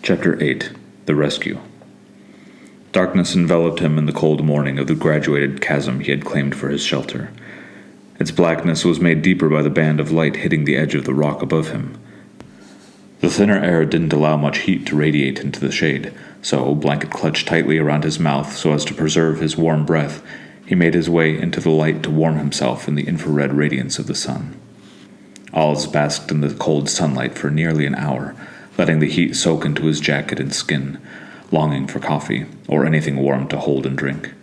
Chapter 8. The Rescue. Darkness enveloped him in the cold morning of the graduated chasm he had claimed for his shelter. Its blackness was made deeper by the band of light hitting the edge of the rock above him. The thinner air didn't allow much heat to radiate into the shade, so, blanket clutched tightly around his mouth so as to preserve his warm breath, he made his way into the light to warm himself in the infrared radiance of the sun. Alls basked in the cold sunlight for nearly an hour, letting the heat soak into his jacket and skin, longing for coffee, or anything warm to hold and drink.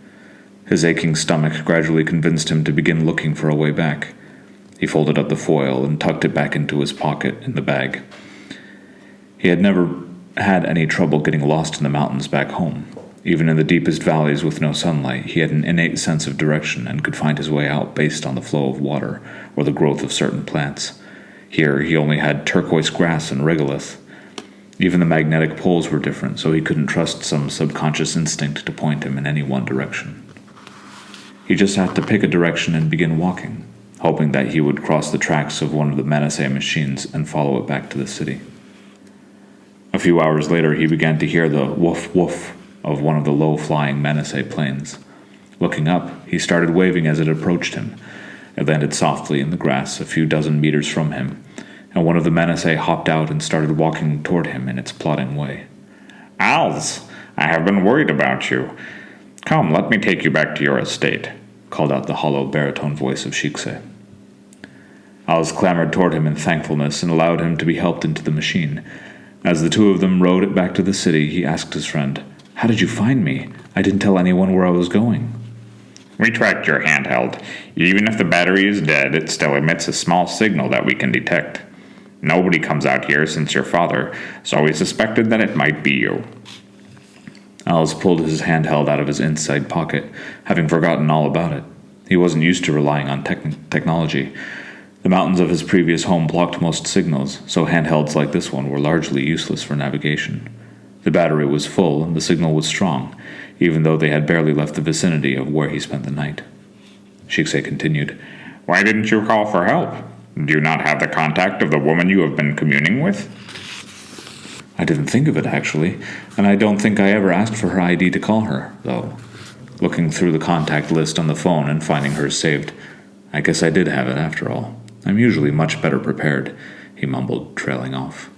His aching stomach gradually convinced him to begin looking for a way back. He folded up the foil and tucked it back into his pocket in the bag. He had never had any trouble getting lost in the mountains back home. Even in the deepest valleys with no sunlight, he had an innate sense of direction and could find his way out based on the flow of water or the growth of certain plants. Here he only had turquoise grass and regolith. Even the magnetic poles were different, so he couldn't trust some subconscious instinct to point him in any one direction. He just had to pick a direction and begin walking, hoping that he would cross the tracks of one of the Manisae machines and follow it back to the city. A few hours later, he began to hear the woof-woof of one of the low-flying Manisae planes. Looking up, he started waving as it approached him. It landed softly in the grass a few dozen meters from him, and one of the Manisae hopped out and started walking toward him in its plodding way. "Als, I have been worried about you. Come, let me take you back to your estate," called out the hollow baritone voice of Shikse. Als clamored toward him in thankfulness and allowed him to be helped into the machine. As the two of them rode it back to the city, he asked his friend, "How did you find me? I didn't tell anyone where I was going." "We tracked your handheld. Even if the battery is dead, it still emits a small signal that we can detect. Nobody comes out here since your father, so we suspected that it might be you." Als pulled his handheld out of his inside pocket, having forgotten all about it. He wasn't used to relying on technology. The mountains of his previous home blocked most signals, so handhelds like this one were largely useless for navigation. The battery was full and the signal was strong, even though they had barely left the vicinity of where he spent the night. Shikse continued, "Why didn't you call for help? Do you not have the contact of the woman you have been communing with?" "I didn't think of it, actually, and I don't think I ever asked for her ID to call her, though. Looking through the contact list on the phone and finding hers saved, I guess I did have it after all. I'm usually much better prepared," he mumbled, trailing off.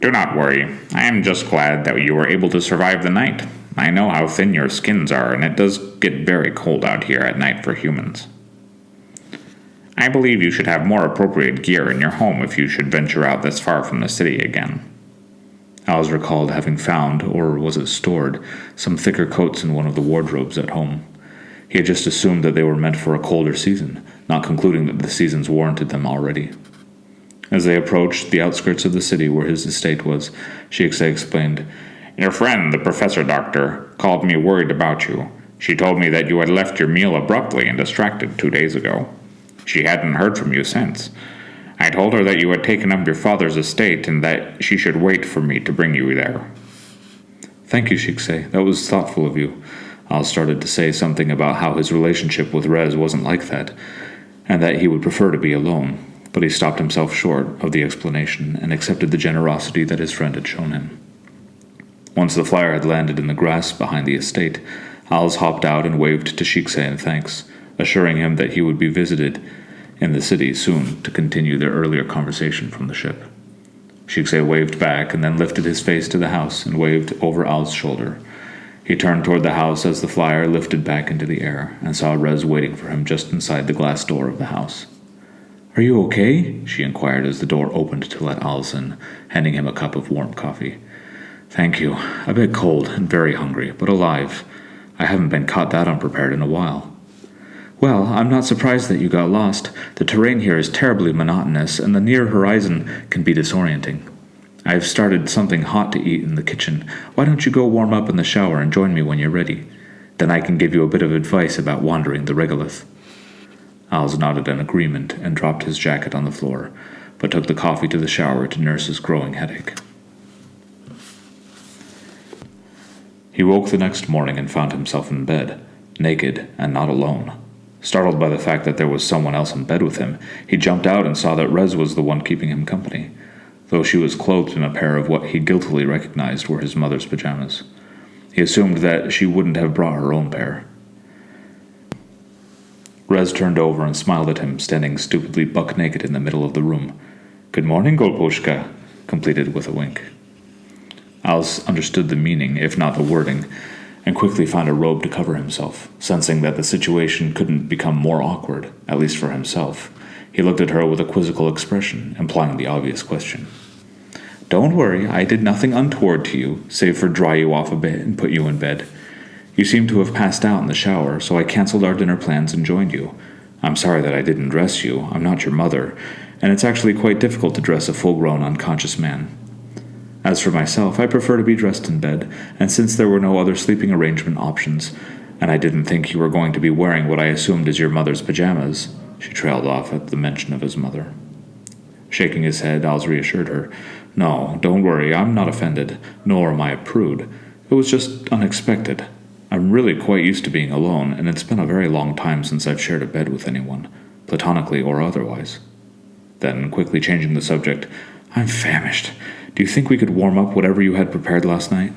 "Do not worry. I am just glad that you were able to survive the night. I know how thin your skins are, and it does get very cold out here at night for humans. I believe you should have more appropriate gear in your home if you should venture out this far from the city again." Als recalled having found, or was it stored, some thicker coats in one of the wardrobes at home. He had just assumed that they were meant for a colder season, not concluding that the seasons warranted them already. As they approached the outskirts of the city where his estate was, Shikse explained, "Your friend, the professor doctor, called me worried about you. She told me that you had left your meal abruptly and distracted 2 days ago. She hadn't heard from you since. I told her that you had taken up your father's estate and that she should wait for me to bring you there." "Thank you, Shikse. That was thoughtful of you." Al started to say something about how his relationship with Rez wasn't like that, and that he would prefer to be alone, but he stopped himself short of the explanation and accepted the generosity that his friend had shown him. Once the flyer had landed in the grass behind the estate, Als hopped out and waved to Shikse in thanks, assuring him that he would be visited in the city soon to continue their earlier conversation from the ship. Shikse waved back and then lifted his face to the house and waved over Al's shoulder. He turned toward the house as the flyer lifted back into the air and saw Rez waiting for him just inside the glass door of the house. "Are you okay?" she inquired as the door opened to let Als in, handing him a cup of warm coffee. "Thank you. A bit cold and very hungry, but alive. I haven't been caught that unprepared in a while." "Well, I'm not surprised that you got lost. The terrain here is terribly monotonous, and the near horizon can be disorienting. I've started something hot to eat in the kitchen. Why don't you go warm up in the shower and join me when you're ready? Then I can give you a bit of advice about wandering the regolith." Als nodded in agreement and dropped his jacket on the floor, but took the coffee to the shower to nurse his growing headache. He woke the next morning and found himself in bed, naked and not alone. Startled by the fact that there was someone else in bed with him, he jumped out and saw that Rez was the one keeping him company. though she was clothed in a pair of what he guiltily recognized were his mother's pajamas. He assumed that she wouldn't have brought her own pair. Rez turned over and smiled at him, standing stupidly buck-naked in the middle of the room. "Good morning, Golpushka," completed with a wink. Alice understood the meaning, if not the wording, and quickly found a robe to cover himself, sensing that the situation couldn't become more awkward, at least for himself. He looked at her with a quizzical expression, implying the obvious question. "Don't worry, I did nothing untoward to you, save for dry you off a bit and put you in bed. You seem to have passed out in the shower, so I canceled our dinner plans and joined you. I'm sorry that I didn't dress you. I'm not your mother, and it's actually quite difficult to dress a full-grown, unconscious man. As for myself, I prefer to be dressed in bed, and since there were no other sleeping arrangement options, and I didn't think you were going to be wearing what I assumed is your mother's pajamas," she trailed off at the mention of his mother. Shaking his head, Alice reassured her. "No, don't worry, I'm not offended, nor am I a prude. It was just unexpected. I'm really quite used to being alone, and it's been a very long time since I've shared a bed with anyone, platonically or otherwise." Then, quickly changing the subject, "I'm famished. Do you think we could warm up whatever you had prepared last night?"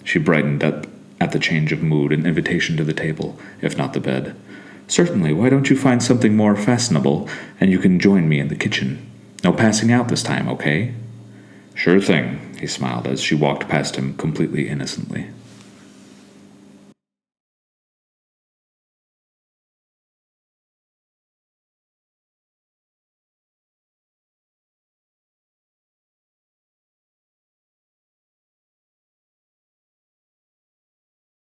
She brightened at the change of mood and invitation to the table, if not the bed. "Certainly, why don't you find something more fashionable, and you can join me in the kitchen? No passing out this time, okay?" "Sure thing," he smiled as she walked past him completely innocently.